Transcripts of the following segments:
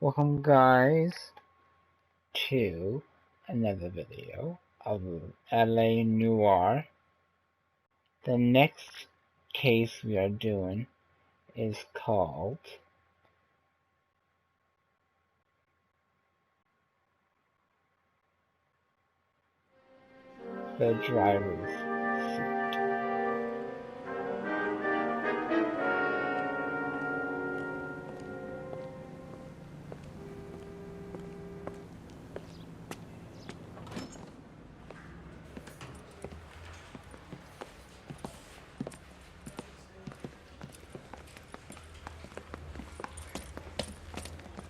Welcome guys to another video of LA Noire. The next case we are doing is called The Driver's Seat.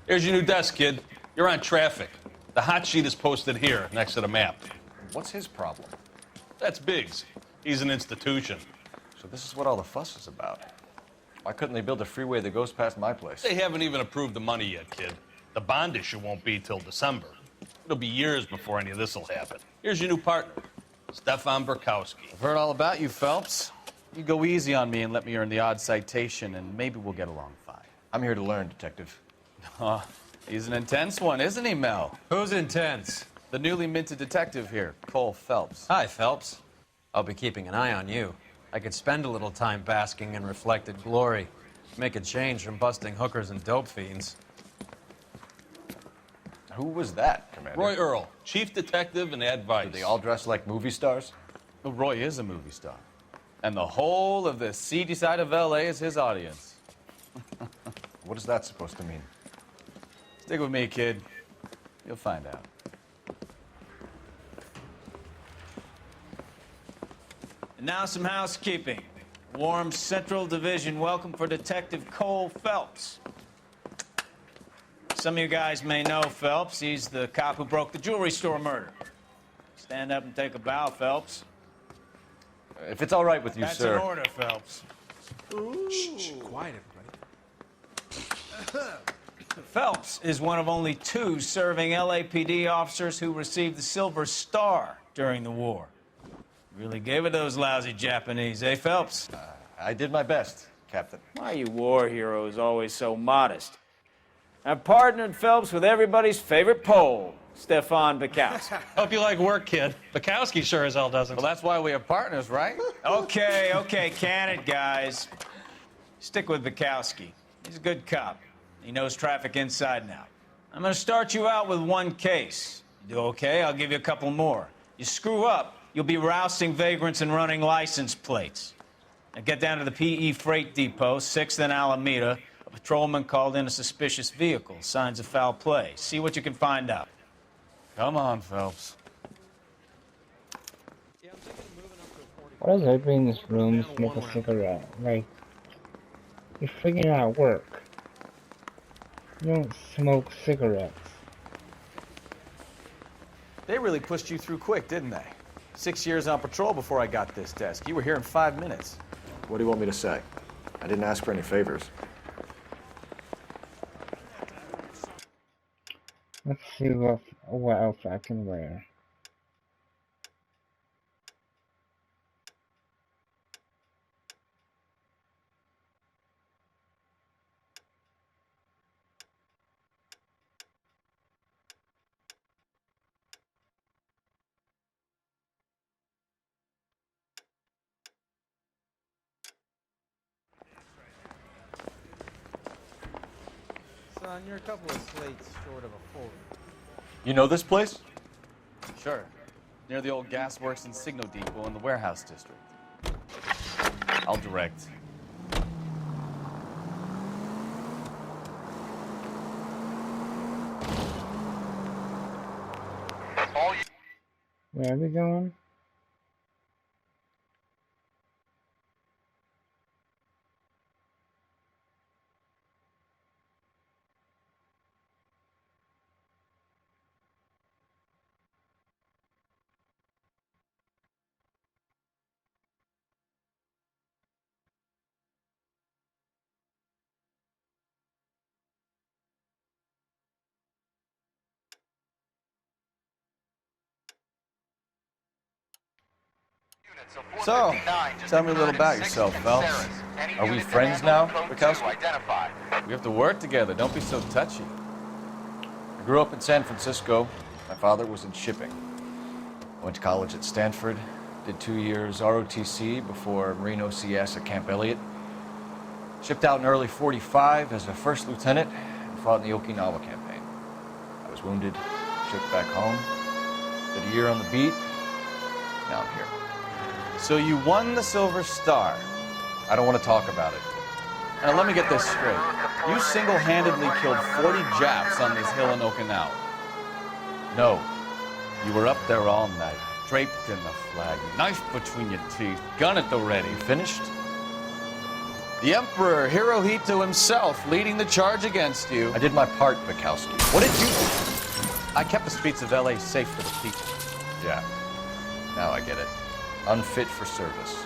Here's your new desk, kid. You're on traffic. The hot sheet is posted here, next to the map. What's his problem? That's Biggs. He's an institution. So this is what all the fuss is about. Why couldn't they build a freeway that goes past my place? They haven't even approved the money yet, kid. The bond issue won't be till December. It'll be years before any of this will happen. Here's your new partner, Stefan Burkowski. I've heard all about you, Phelps. You go easy on me and let me earn the odd citation, and maybe we'll get along fine. I'm here to learn, Detective. He's an intense one, isn't he, Mel? Who's intense? The newly minted detective here, Cole Phelps. Hi, Phelps. I'll be keeping an eye on you. I could spend a little time basking in reflected glory. Make a change from busting hookers and dope fiends. Who was that, Commander? Roy Earl, chief detective and advice. Do they all dress like movie stars? Well, Roy is a movie star. And the whole of the seedy side of L.A. is his audience. What is that supposed to mean? Stick with me, kid. You'll find out. And now some housekeeping. Warm Central Division welcome for Detective Cole Phelps. Some of you guys may know Phelps. He's the cop who broke the jewelry store murder. Stand up and take a bow, Phelps. If it's all right with you, That's sir. an order, Phelps. Shh, quiet, everybody. Phelps is one of only two serving LAPD officers who received the Silver Star during the war. Really gave it those lousy Japanese, eh, Phelps? I did my best, Captain. Why are you war heroes always so modest? I've partnered Phelps with everybody's favorite Pole, Stefan Burkowski. Hope you like work, kid. Bukowski sure as hell doesn't. Well, that's why we have partners, right? Okay, can it, guys. Stick with Burkowski. He's a good cop. He knows traffic inside and out. I'm going to start you out with one case. You do okay, I'll give you a couple more. You screw up, you'll be rousting vagrants and running license plates. Now get down to the PE Freight Depot, 6th and Alameda. A patrolman called in a suspicious vehicle. Signs of foul play. See what you can find out. Come on, Phelps. Why does everybody in this room smoke a cigarette? Like, you're figuring out work. You don't smoke cigarettes. They really pushed you through quick, didn't they? 6 years on patrol before I got this desk. You were here in 5 minutes. What do you want me to say? I didn't ask for any favors. Let's see what else I can wear. Son, you're a couple of slates short of a full. You know this place? Sure. Near the old gasworks and signal depot in the warehouse district. I'll direct. Where are we going? So, tell me a little about yourself, Phelps. Are we friends now, Burkowski? We have to work together. Don't be so touchy. I grew up in San Francisco. My father was in shipping. I went to college at Stanford, did 2 years ROTC before Marine OCS at Camp Elliott. Shipped out in early '45 as a first lieutenant and fought in the Okinawa campaign. I was wounded, shipped back home, did a year on the beat. Now I'm here. So you won the Silver Star. I don't want to talk about it. Now let me get this straight. You single-handedly killed 40 Japs on this hill in Okinawa. No. You were up there all night, draped in the flag, knife between your teeth, gun at the ready. You finished? The Emperor Hirohito himself leading the charge against you. I did my part, Bukowski. What did you do? I kept the streets of LA safe for the people. Yeah. Now I get it. Unfit for service.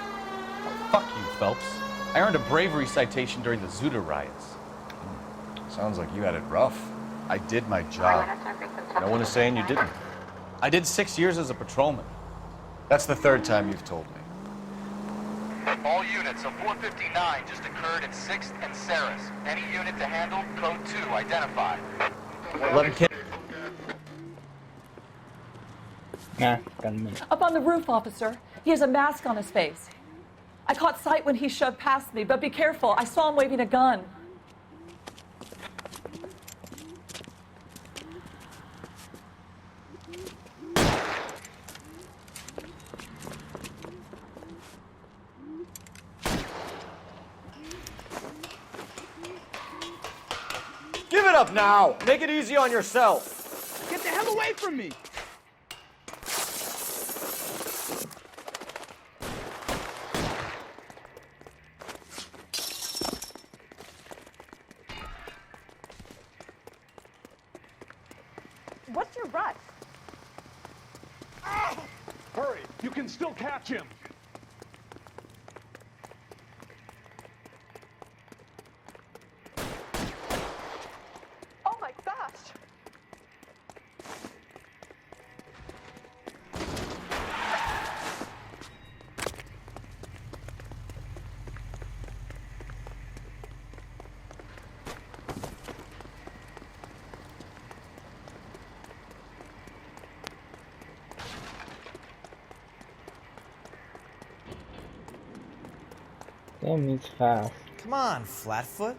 Fuck you, Phelps. I earned a bravery citation during the Zuda riots. Sounds like you had it rough. I did my job. No one is saying you didn't. I did 6 years as a patrolman. That's the third time you've told me. All units, a 459 just occurred in 6th and Saris. Any unit to handle, code 2, identify. 11 kids. Nah, got a minute. Up on the roof, officer. He has a mask on his face. I caught sight when he shoved past me, but be careful. I saw him waving a gun. Give it up now! Make it easy on yourself! Get the hell away from me! What's your rush? Hurry! You can still catch him! Oh my gosh! Damn, he's fast. Come on, Flatfoot.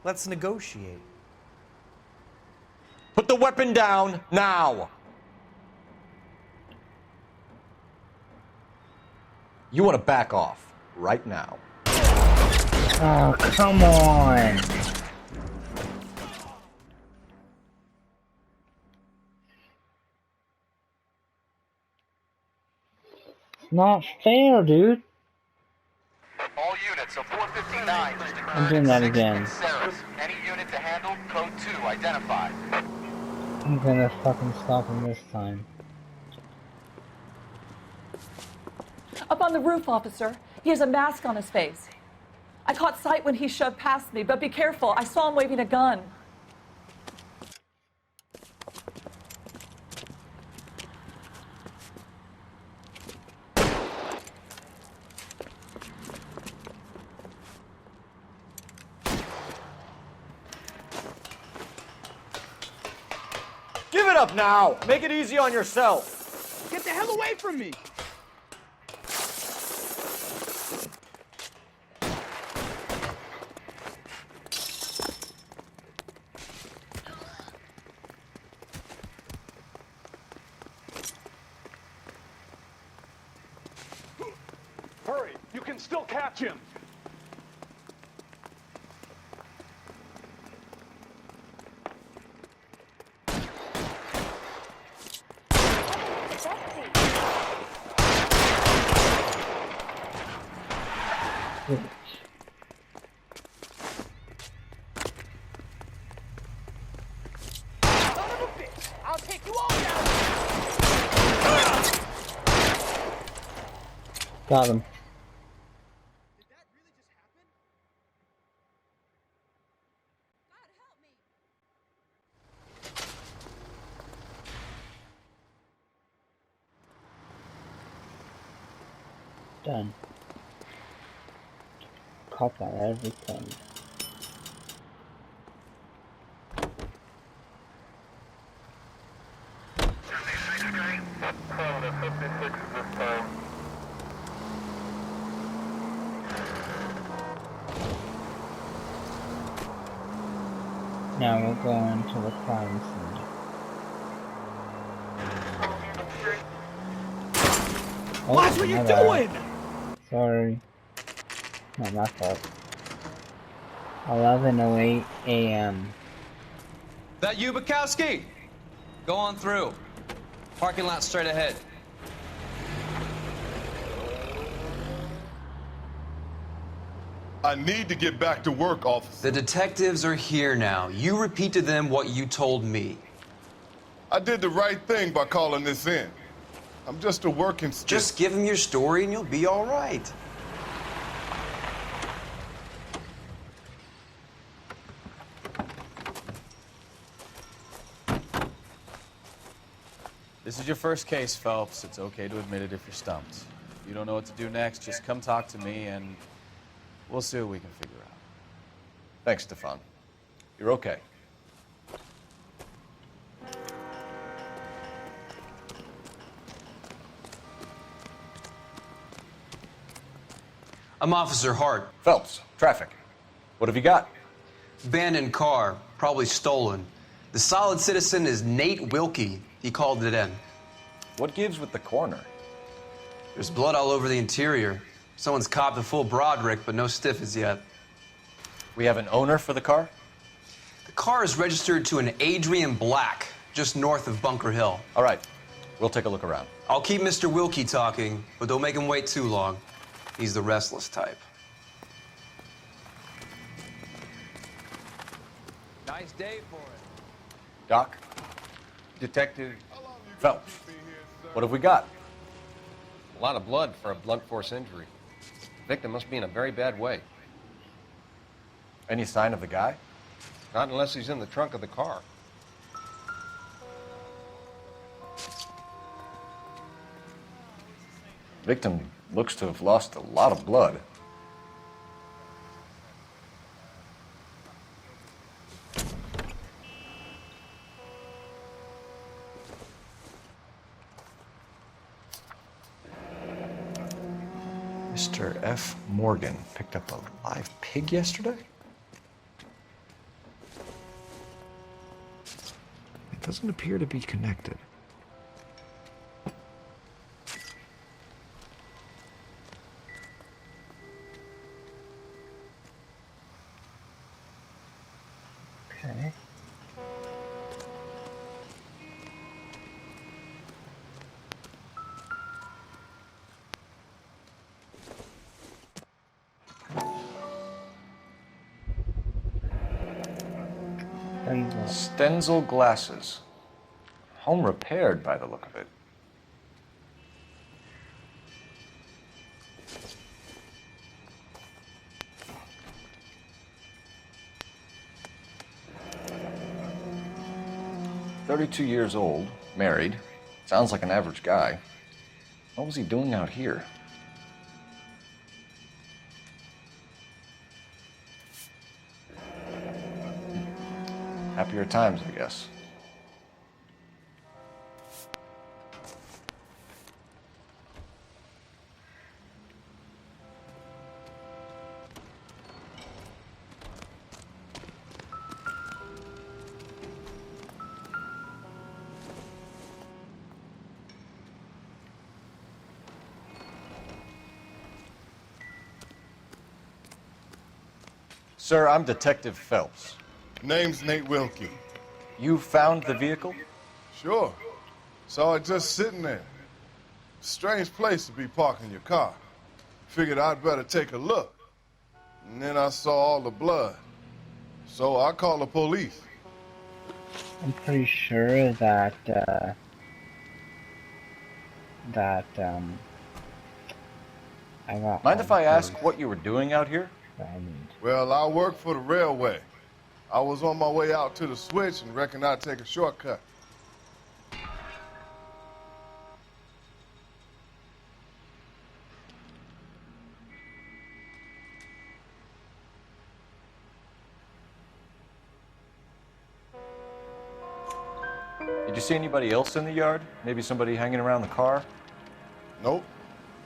Let's negotiate. Put the weapon down now! You want to back off right now. Oh, come on! It's not fair, dude. All units, a 459 just occurred I'm doing in that 6th again. and Saris. Any unit to handle, code 2, identify. I'm gonna fucking stop him this time. Up on the roof, officer. He has a mask on his face. I caught sight when he shoved past me, but be careful. I saw him waving a gun. Give it up now! Make it easy on yourself! Get the hell away from me! Hurry! You can still catch him! I'll take you all down! Got him. Did that really just happen? God help me! Done. Cop out everything. 56 this time. Now we're going to the crime scene. Oh, Watch what you're my bad. doing! Sorry. No, my fault. 11:08 a.m. That you, Bukowski? Go on through. Parking lot straight ahead. I need to get back to work, officer. The detectives are here now. You repeat to them what you told me. I did the right thing by calling this in. I'm just a working stiff. Just give them your story and you'll be all right. This is your first case, Phelps. It's okay to admit it if you're stumped. If you don't know what to do next, just come talk to me and we'll see what we can figure out. Thanks, Stefan. You're okay. I'm Officer Hart. Phelps, traffic. What have you got? Abandoned car, probably stolen. The solid citizen is Nate Wilkie. He called it in. What gives with the coroner? There's blood all over the interior. Someone's copped a full Broderick, but no stiff as yet. We have an owner for the car? The car is registered to an Adrian Black, just north of Bunker Hill. All right, we'll take a look around. I'll keep Mr. Wilkie talking, but don't make him wait too long. He's the restless type. Nice day for it. Doc? Detective Phelps, what have we got? A lot of blood for a blunt force injury. The victim must be in a very bad way. Any sign of the guy? Not unless he's in the trunk of the car. Victim looks to have lost a lot of blood. Mr. F. Morgan picked up a live pig yesterday? It doesn't appear to be connected. Okay. Stenzel glasses. Home repaired by the look of it. "32 years old, married. Sounds like an average guy. What was he doing out here?" Happier times, I guess. Sir, I'm Detective Phelps. Name's Nate Wilkie. You found the vehicle? Sure. Saw it just sitting there. Strange place to be parking your car. Figured I'd better take a look. And then I saw all the blood. So I called the police. I'm pretty sure that, I got... Mind if I ask what you were doing out here? Well, I work for the railway. I was on my way out to the switch and reckoned I'd take a shortcut. Did you see anybody else in the yard? Maybe somebody hanging around the car? Nope.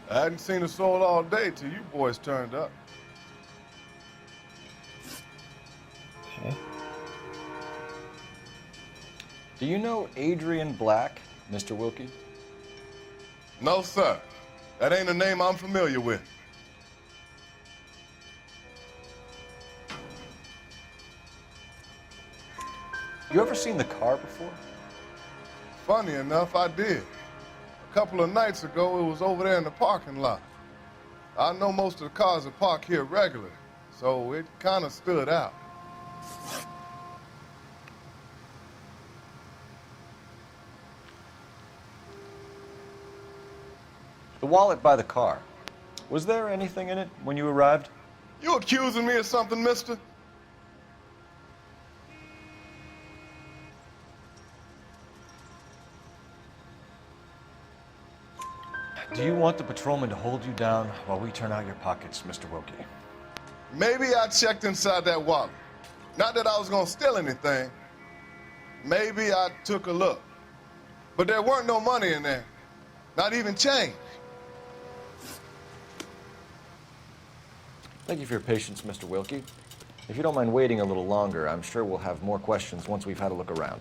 I hadn't seen a soul all day till you boys turned up. Okay. Do you know Adrian Black, Mr. Wilkie? No, sir. That ain't a name I'm familiar with. You ever seen the car before? Funny enough, I did. A couple of nights ago, it was over there in the parking lot. I know most of the cars are parked here regularly, so it kind of stood out. The wallet by the car. Was there anything in it when you arrived? You accusing me of something, mister? Do you want the patrolman to hold you down while we turn out your pockets, Mr. Wilkie? Maybe I checked inside that wallet. Not that I was gonna steal anything. Maybe I took a look. But there weren't no money in there. Not even change. Thank you for your patience, Mr. Wilkie. If you don't mind waiting a little longer, I'm sure we'll have more questions once we've had a look around.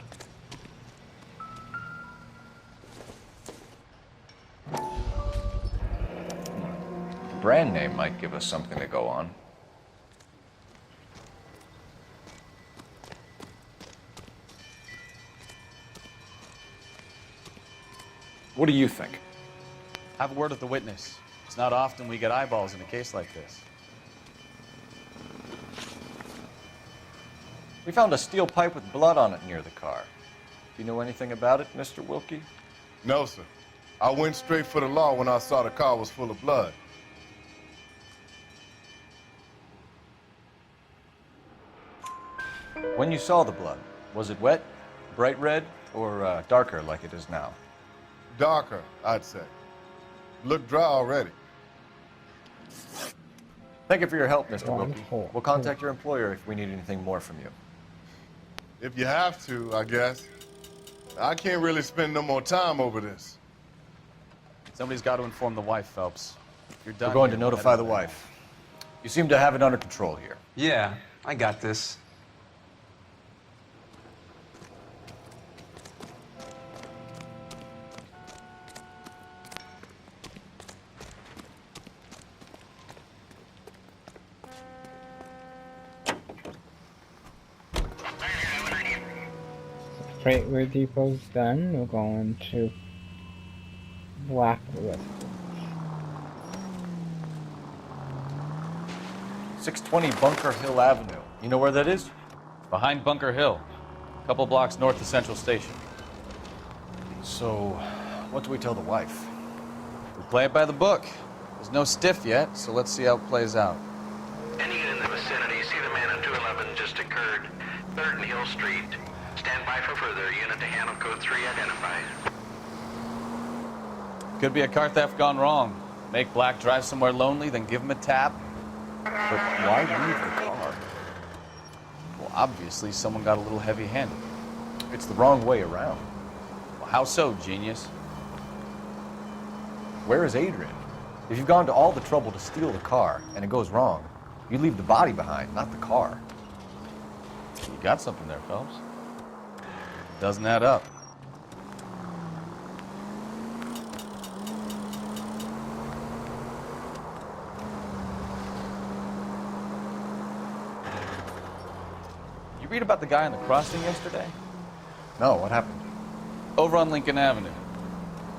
The brand name might give us something to go on. What do you think? Have a word with the witness. It's not often we get eyeballs in a case like this. We found a steel pipe with blood on it near the car. Do you know anything about it, Mr. Wilkie? No, sir. I went straight for the law when I saw the car was full of blood. When you saw the blood, was it wet, bright red, or darker like it is now? Darker, I'd say. Looked dry already. Thank you for your help, Mr. Wilkie. We'll contact your employer if we need anything more from you. If you have to, I guess. I can't really spend no more time over this. Somebody's got to inform the wife, Phelps. If you're done, We're going to notify the wife. You seem to have it under control here. Yeah, I got this. Freightware Depot's done. We're going to Black Residence. 620 Bunker Hill Avenue. You know where that is? Behind Bunker Hill, a couple blocks north of Central Station. So, what do we tell the wife? We play it by the book. There's no stiff yet, so let's see how it plays out. Any unit in the vicinity, see the man on 211 just occurred. 3rd and Hill Street. Stand by for further. Unit to handle code 3 identified. Could be a car theft gone wrong. Make Black drive somewhere lonely, then give him a tap. But why leave the car? Well, obviously someone got a little heavy-handed. It's the wrong way around. Well, how so, genius? Where is Adrian? If you've gone to all the trouble to steal the car and it goes wrong, you leave the body behind, not the car. You got something there, Phelps. Doesn't add up. You read about the guy on the crossing yesterday? No, what happened? Over on Lincoln Avenue.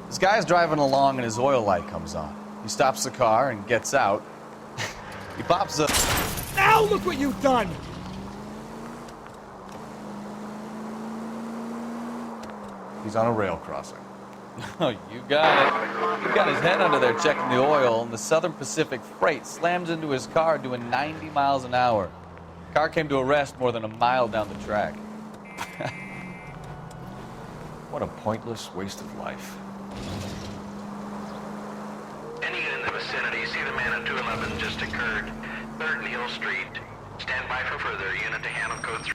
This guy's driving along and his oil light comes on. He stops the car and gets out. He pops up. Now look what you've done! He's on a rail crossing. Oh, you got it. He got his head under there checking the oil, and the Southern Pacific Freight slams into his car doing 90 miles an hour. Car came to a rest more than a mile down the track. What a pointless waste of life. Any unit in the vicinity, see the man on 211 just occurred. 3rd and Hill Street. Stand by for further. Unit to handle code 3.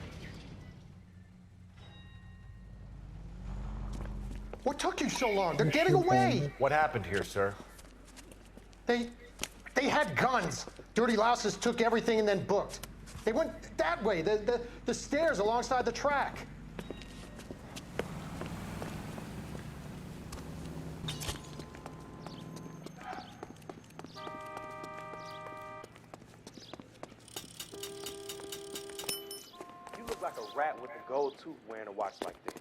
What took you so long? They're getting away! What happened here, sir? They had guns. Dirty louses took everything and then booked. They went that way, the stairs alongside the track. You look like a rat with a gold tooth wearing a watch like this.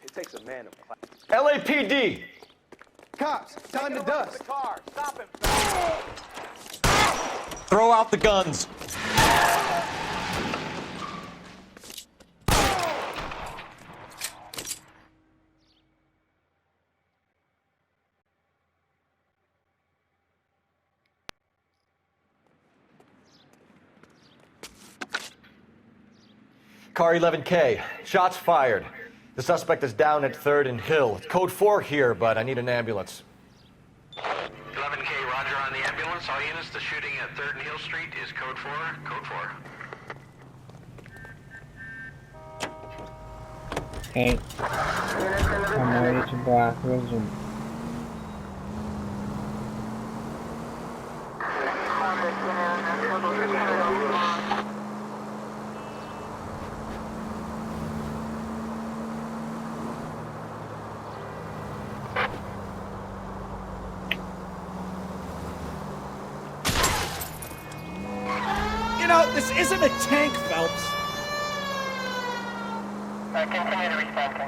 It takes a man of class. LAPD! Cops, time to dust. The car. Stop him. Throw out the guns. Car 11K, shots fired. The suspect is down at 3rd and Hill. It's code 4 here, but I need an ambulance. 11K, roger on the ambulance. All units, the shooting at 3rd and Hill Street is code 4. Code 4. Hey, I'm ready to Black Resume. You know, this isn't a tank, Phelps. Continue to respond.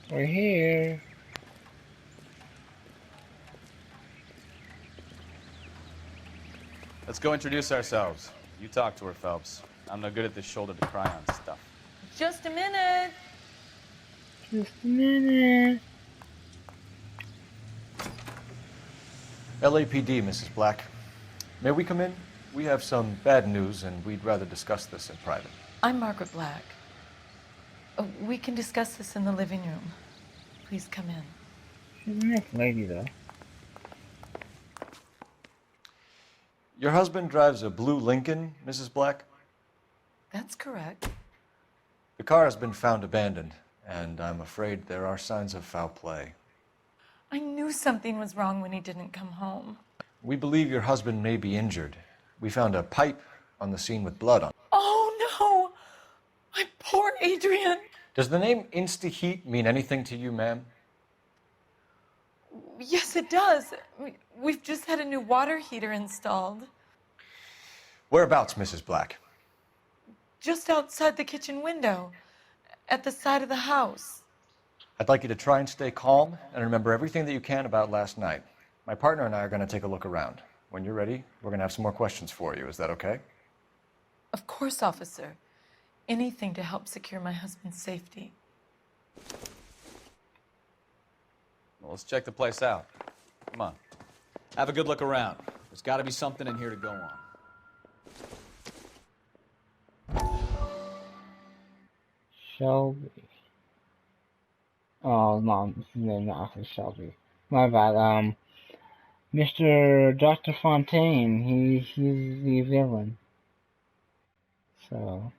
We're here. Let's go introduce ourselves. You talk to her, Phelps. I'm no good at this shoulder to cry on stuff. Just a minute. Just a minute. LAPD, Mrs. Black. May we come in? We have some bad news, and we'd rather discuss this in private. I'm Margaret Black. We can discuss this in the living room. Please come in. She's a nice lady, though. Your husband drives a blue Lincoln, Mrs. Black? That's correct. The car has been found abandoned, and I'm afraid there are signs of foul play. I knew something was wrong when he didn't come home. We believe your husband may be injured. We found a pipe on the scene with blood on it. Oh, no! My poor Adrian! Does the name Insta-Heat mean anything to you, ma'am? Yes, it does. We've just had a new water heater installed. Whereabouts, Mrs. Black? Just outside the kitchen window, at the side of the house. I'd like you to try and stay calm and remember everything that you can about last night. My partner and I are going to take a look around. When you're ready, we're going to have some more questions for you. Is that okay? Of course, officer. Anything to help secure my husband's safety. Well, let's check the place out. Come on. Have a good look around. There's got to be something in here to go on. Shelby. Oh, no, this is not for Shelby. My bad. Mr. Dr. Fontaine, he's the villain. So,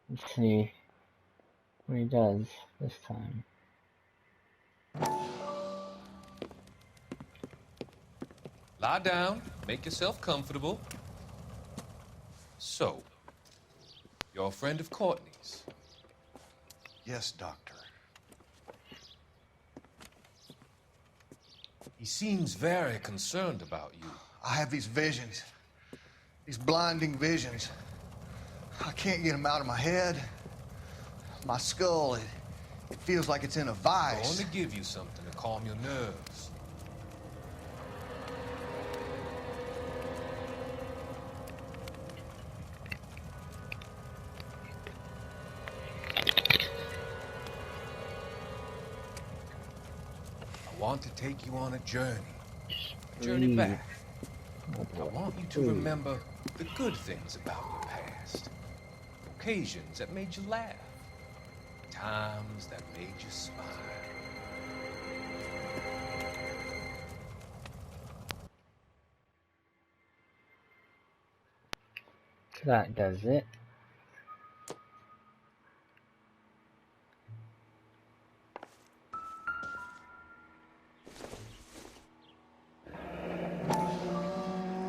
let's see what he does this time. Lie down, make yourself comfortable. So, you're a friend of Courtney's? Yes, Doctor. He seems very concerned about you. I have these visions, these blinding visions. I can't get them out of my head. My skull, it feels like it's in a vice. I want to give you something to calm your nerves. want to take you on a journey. A journey back. I want you to remember the good things about your past. Occasions that made you laugh. Times that made you smile. So that does it.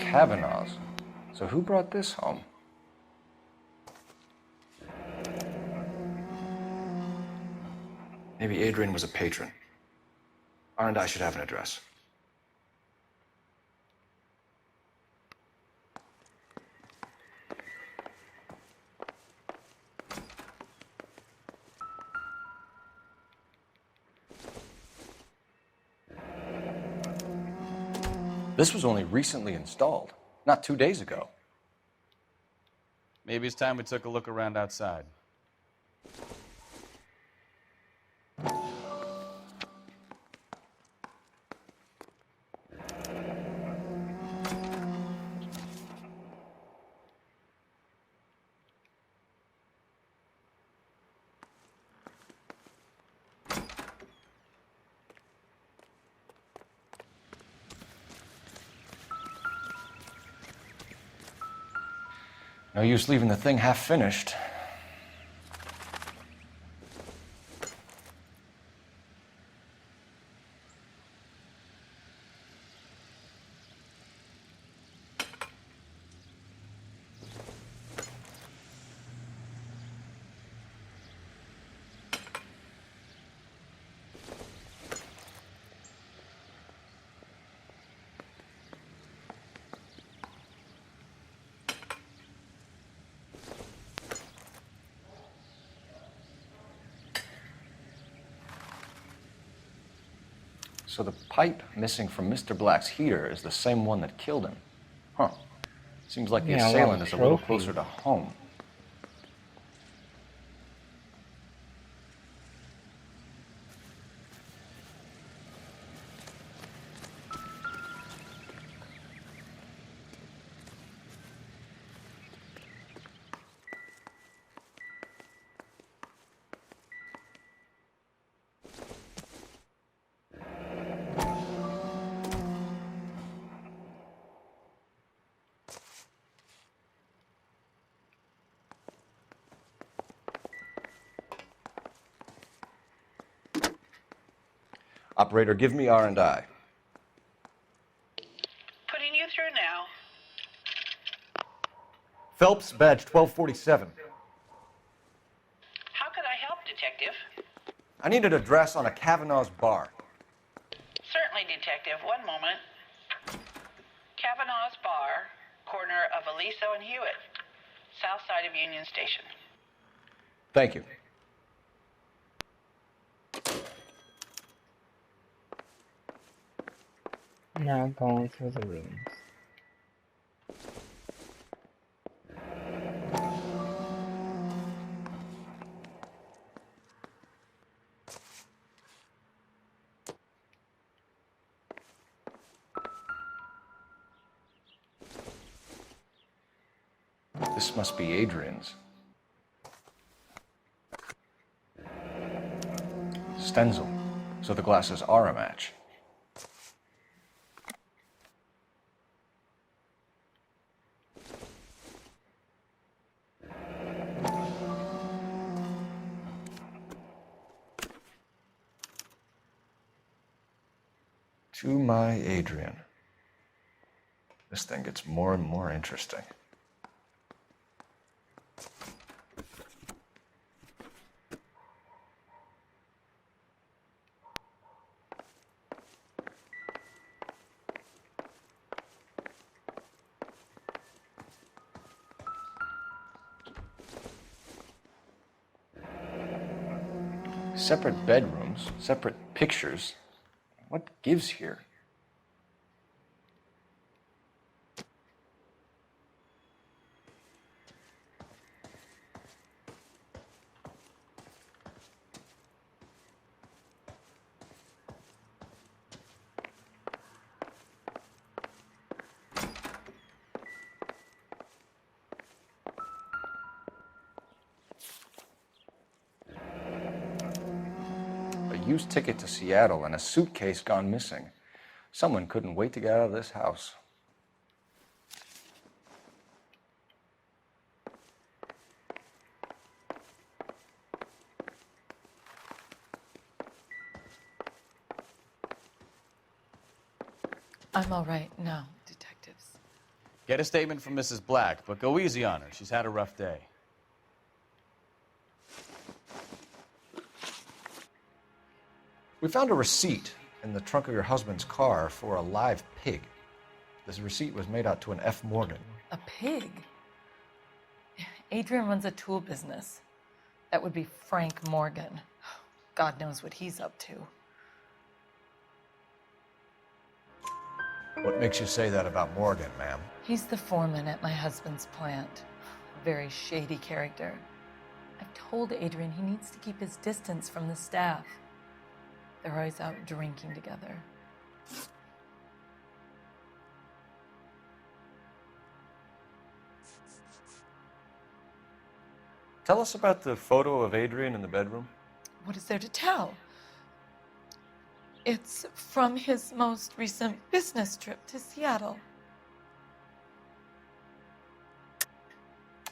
Kavanaugh's. So who brought this home? Maybe Adrian was a patron. R&I should have an address. This was only recently installed, not 2 days ago. Maybe it's time we took a look around outside. No use leaving the thing half finished. So the pipe missing from Mr. Black's heater is the same one that killed him. Huh. Seems like the Yeah, assailant is a little trophy. closer to home. Operator, give me R&I. Putting you through now. Phelps, badge 1247. How could I help, Detective? I need an address on a Kavanaugh's bar. Certainly, Detective. One moment. Kavanaugh's Bar, corner of Aliso and Hewitt, south side of Union Station. Thank you. Now going through the rooms. This must be Adrian's. Stenzel. So the glasses are a match. To my Adrian. This thing gets more and more interesting. Separate bedrooms, separate pictures. What gives here? used ticket to Seattle and a suitcase gone missing. Someone couldn't wait to get out of this house. I'm all right now, detectives. Get a statement from Mrs. Black, but go easy on her. She's had a rough day. We found a receipt in the trunk of your husband's car for a live pig. This receipt was made out to an F. Morgan. A pig? Adrian runs a tool business. That would be Frank Morgan. God knows what he's up to. What makes you say that about Morgan, ma'am? He's the foreman at my husband's plant. A very shady character. I've told Adrian he needs to keep his distance from the staff. They're always out drinking together. Tell us about the photo of Adrian in the bedroom. What is there to tell? It's from his most recent business trip to Seattle.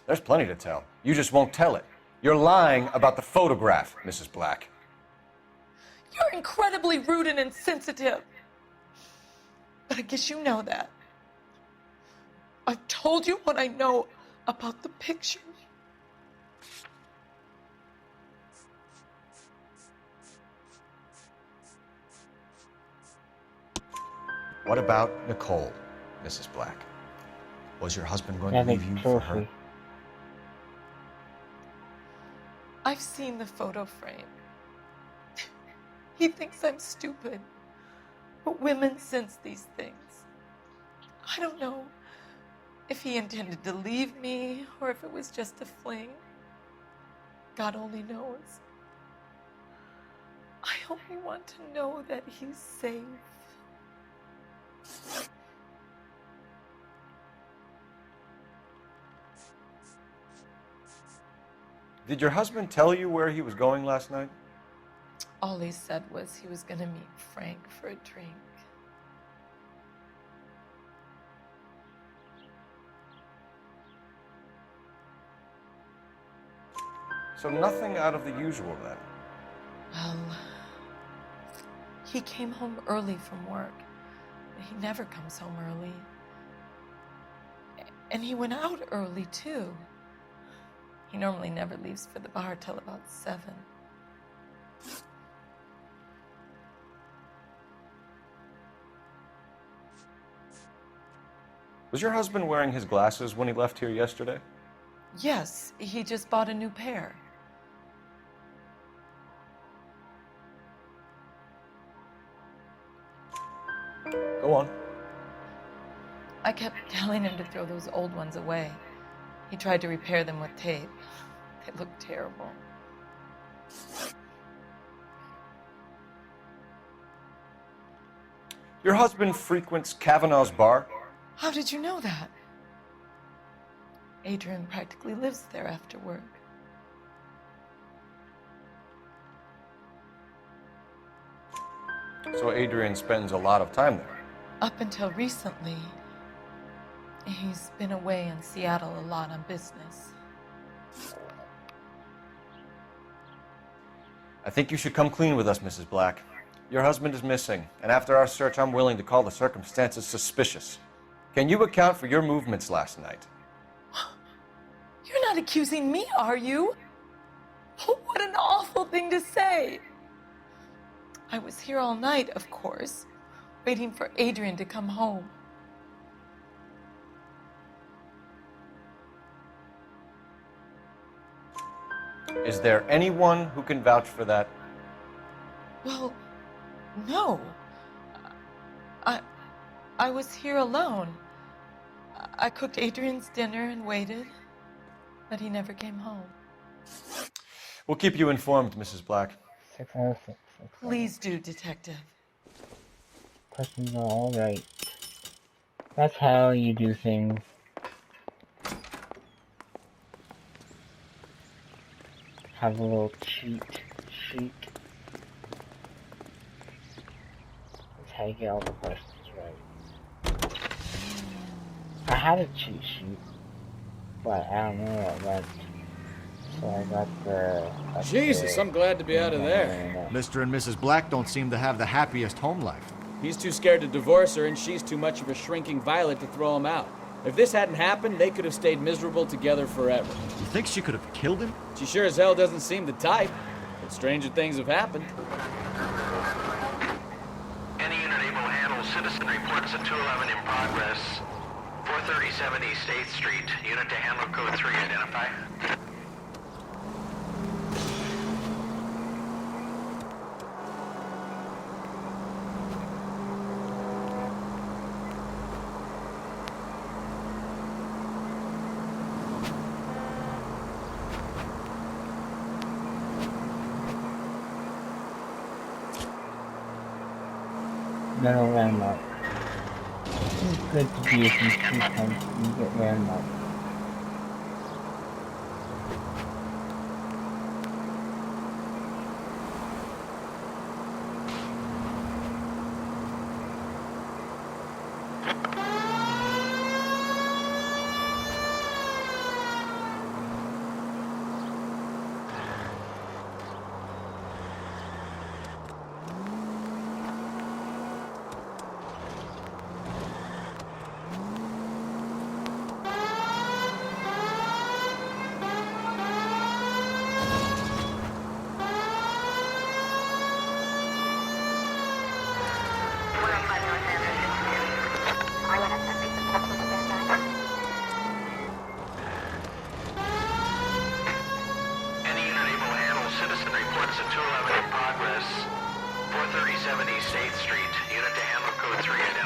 There's plenty to tell. You just won't tell it. You're lying about the photograph, Mrs. Black. You're incredibly rude and insensitive. But I guess you know that. I've told you what I know about the picture. What about Nicole, Mrs. Black? Was your husband going to leave you for her? I've seen the photo frame. He thinks I'm stupid. But women sense these things. I don't know if he intended to leave me or if it was just a fling. God only knows. I only want to know that he's safe. Did your husband tell you where he was going last night? All he said was he was going to meet Frank for a drink. So nothing out of the usual then? Well, he came home early from work. He never comes home early. And he went out early, too. He normally never leaves for the bar till about 7. Was your husband wearing his glasses when he left here yesterday? Yes, he just bought a new pair. Go on. I kept telling him to throw those old ones away. He tried to repair them with tape. They looked terrible. Your husband frequents Kavanaugh's bar? How did you know that? Adrian practically lives there after work. So Adrian spends a lot of time there? Up until recently, he's been away in Seattle a lot on business. I think you should come clean with us, Mrs. Black. Your husband is missing, and after our search, I'm willing to call the circumstances suspicious. Can you account for your movements last night? You're not accusing me, are you? What an awful thing to say. I was here all night, of course, waiting for Adrian to come home. Is there anyone who can vouch for that? Well, no. I was here alone. I cooked Adrian's dinner and waited, but he never came home. We'll keep you informed, Mrs. Black. 606. Please do, Detective. Questions are all right. That's how you do things. Have a little cheat sheet. how you get all the questions right. I had a cheat sheet, but I don't know where it went. So I got the... Jesus, I'm glad to be out of there. Mr. and Mrs. Black don't seem to have the happiest home life. He's too scared to divorce her, and she's too much of a shrinking violet to throw him out. If this hadn't happened, they could have stayed miserable together forever. You think she could have killed him? She sure as hell doesn't seem the type, but stranger things have happened. Any unit able to handle citizen reports at 211 in progress. 437 East 8th Street. Unit to handle code 3, identify. No landmark. It's good to be if you two times you get landmark.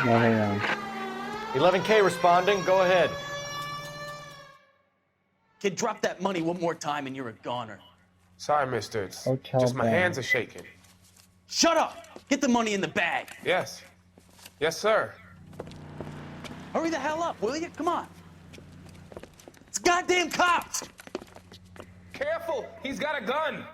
No. 11K responding, go ahead. Kid, drop that money one more time and you're a goner. Sorry, mister. It's Hotel just my bag. hands are shaking. Shut up! Get the money in the bag. Yes. Yes, sir. Hurry the hell up, will you? Come on. It's goddamn cops! Careful! He's got a gun!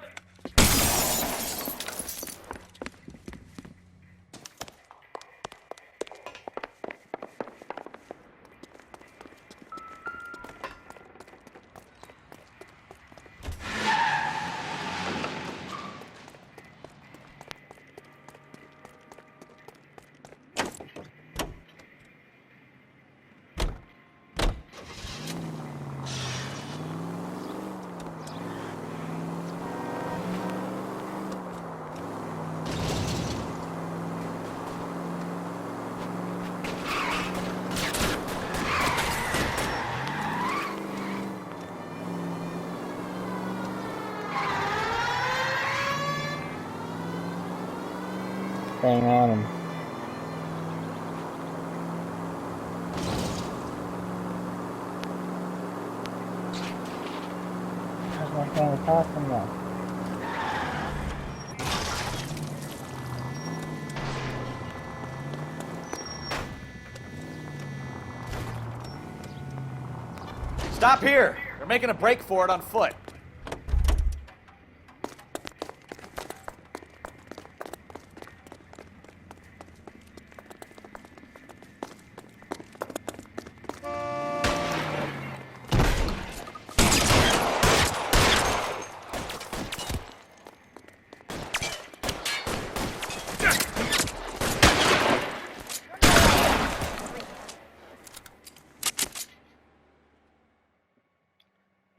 Bang on him. How's my phone talking now? Stop here! They're making a break for it on foot.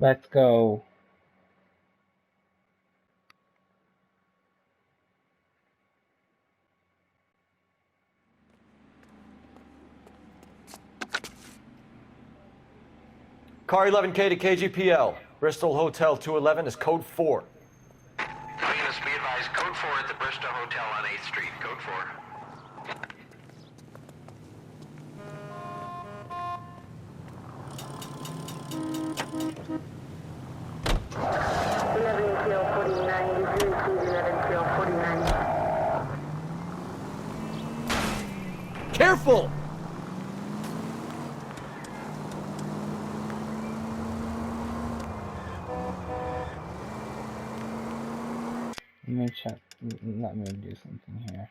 Let's go. Car 11K to KGPL. Bristol Hotel 211 is code 4. All units be advised, code 4 at the Bristol Hotel on 8th Street. Code 4. Careful! Let me check. Let me do something here.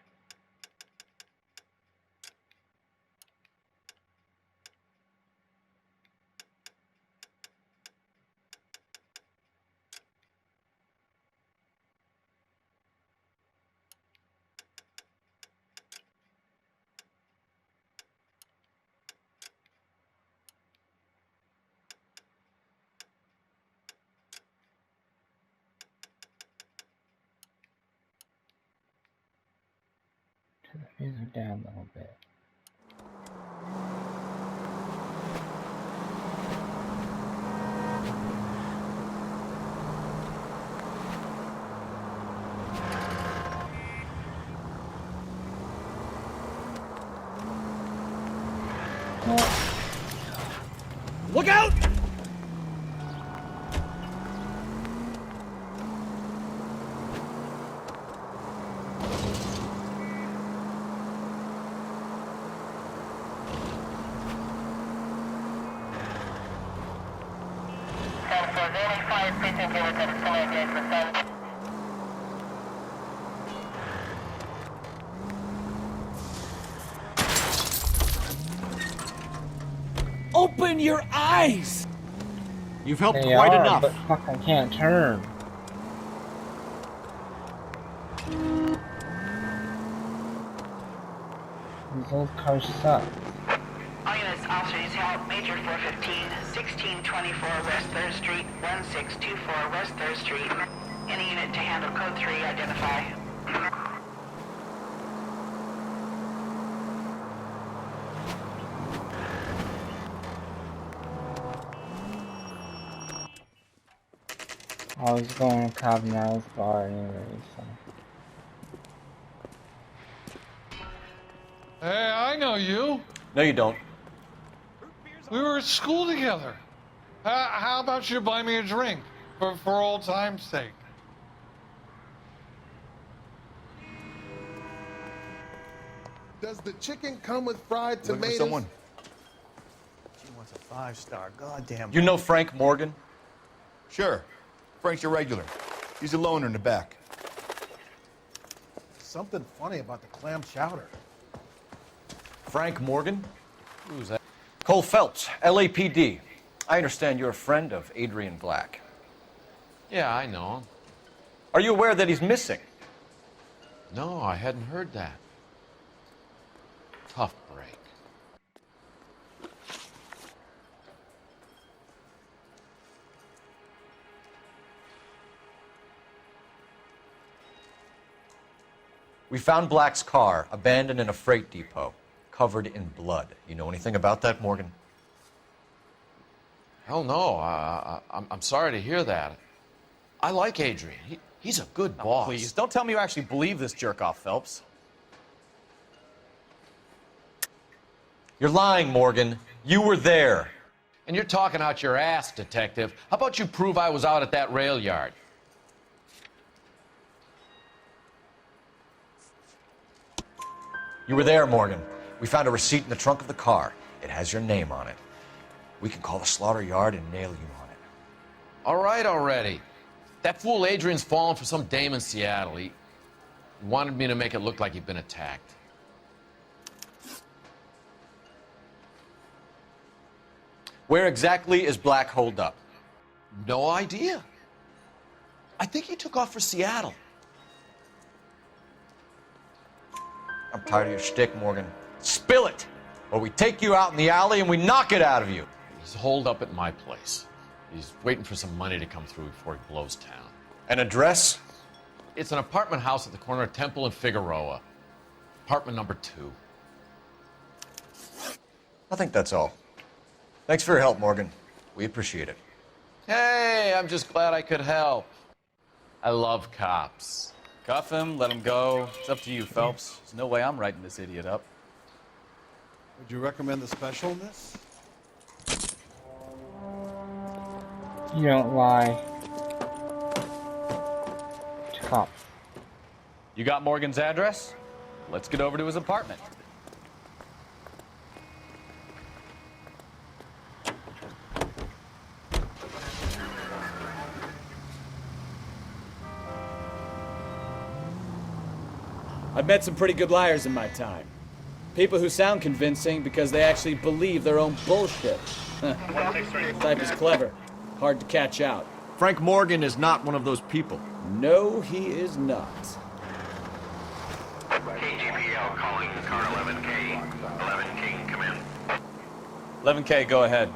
Raise her down a little bit. Look out! Open your eyes! You've helped They quite are, enough. but fuck, I can't turn. These old cars suck. All units, officers help. Major 415, 1624 West 3rd Street, 1624 West 3rd Street. Any unit to handle code 3, identify. I was going to Cabanel's bar anyway, so. Hey, I know you. No, you don't. We were at school together. How about you buy me a drink for old time's sake? Does the chicken come with fried Looking tomatoes? for someone? She wants a 5-star. Goddamn. You know Frank Morgan? Sure. Frank's your regular. He's a loner in the back. Something funny about the clam chowder. Frank Morgan? Who's that? Cole Phelps, LAPD. I understand you're a friend of Adrian Black. Yeah, I know him. Are you aware that he's missing? No, I hadn't heard that. Tough break. We found Black's car abandoned in a freight depot, covered in blood. You know anything about that, Morgan? Hell no. I'm sorry to hear that. I like Adrian. He's a good boss. Please, don't tell me you actually believe this jerk-off, Phelps. You're lying, Morgan. You were there. And you're talking out your ass, detective. How about you prove I was out at that rail yard? You were there, Morgan. We found a receipt in the trunk of the car. It has your name on it. We can call the slaughter yard and nail you on it. All right already. That fool Adrian's fallen for some dame in Seattle. He wanted me to make it look like he'd been attacked. Where exactly is Black holed up? No idea. I think he took off for Seattle. I'm tired of your shtick, Morgan. Spill it, or we take you out in the alley and we knock it out of you. He's holed up at my place. He's waiting for some money to come through before he blows town. An address? It's an apartment house at the corner of Temple and Figueroa. Apartment number 2. I think that's all. Thanks for your help, Morgan. We appreciate it. Hey, I'm just glad I could help. I love cops. Cuff him, let him go. It's up to you, Phelps. There's no way I'm writing this idiot up. Would you recommend the special in this? You don't lie. Top. You got Morgan's address? Let's get over to his apartment. I've met some pretty good liars in my time. People who sound convincing because they actually believe their own bullshit. Type is clever. Hard to catch out. Frank Morgan is not one of those people. No, he is not. KGPL calling car 11K. 11K, come in. 11K, go ahead.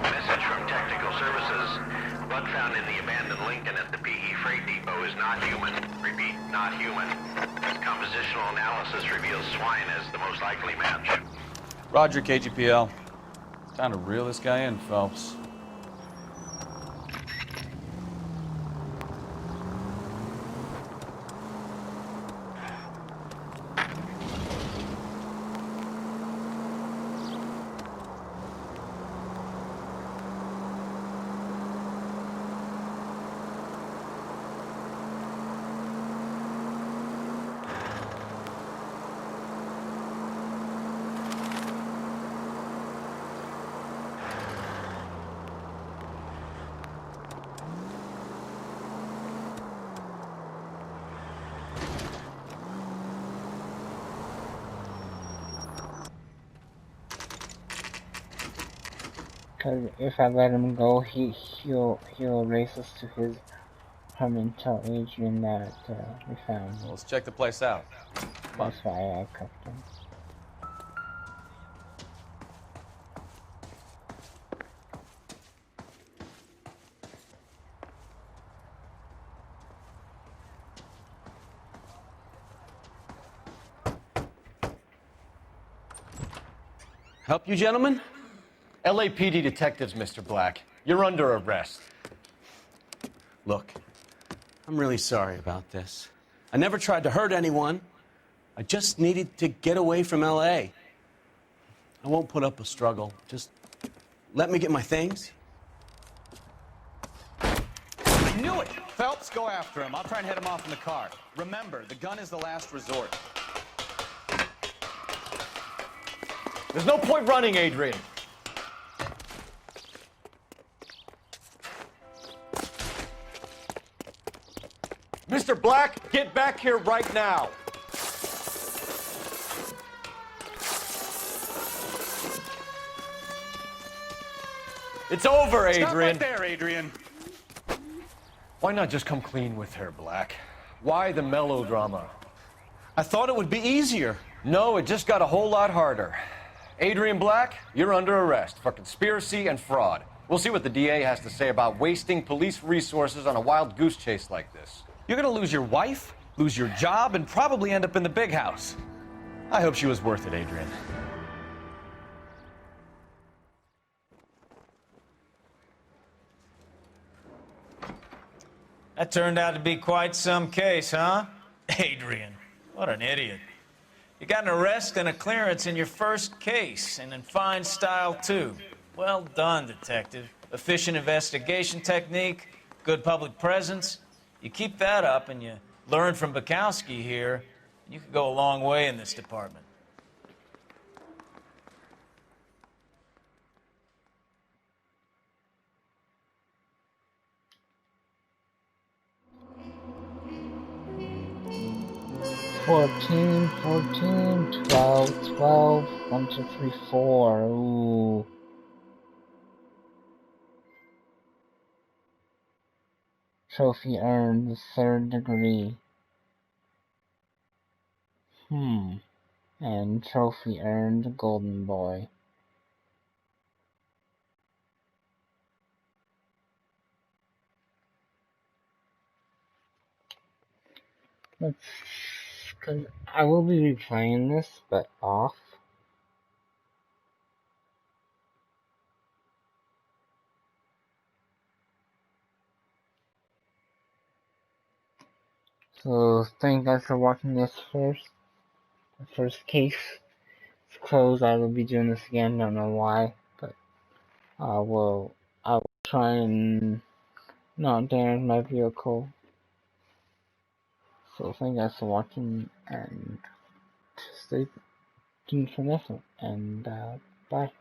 Message from Technical Services. Blood found in the abandoned Lincoln at the PE freight depot is not human. Repeat, not human. Compositional analysis reveals swine as the most likely match. Roger, KGPL. Time to reel this guy in, Phelps. Because if I let him go, he'll race us to his home and tell Adrian that we found him. Well, let's check the place out. Come on. That's why I cuffed him. Help you, gentlemen? LAPD detectives, Mr. Black. You're under arrest. Look, I'm really sorry about this. I never tried to hurt anyone. I just needed to get away from L.A. I won't put up a struggle. Just let me get my things. I knew it! Phelps, go after him. I'll try and head him off in the car. Remember, the gun is the last resort. There's no point running, Adrian. Mr. Black, get back here right now. It's over, Adrian. Stop right there, Adrian. Why not just come clean with her, Black? Why the melodrama? I thought it would be easier. No, it just got a whole lot harder. Adrian Black, you're under arrest for conspiracy and fraud. We'll see what the DA has to say about wasting police resources on a wild goose chase like this. You're gonna lose your wife, lose your job, and probably end up in the big house. I hope she was worth it, Adrian. That turned out to be quite some case, huh? Adrian, what an idiot. You got an arrest and a clearance in your first case, and in fine style, too. Well done, detective. Efficient investigation technique, good public presence. You keep that up and you learn from Bukowski here, and you could go a long way in this department. $14, 12, 12, 1, 2, 3, 4. Ooh. Trophy earned, third degree. And trophy earned, golden boy. Cause I will be replaying this, but off. So thank you guys for watching this first case. It's closed. I will be doing this again. Don't know why, but I will try and not damage my vehicle. So thank you guys for watching, and stay tuned for next one. And bye.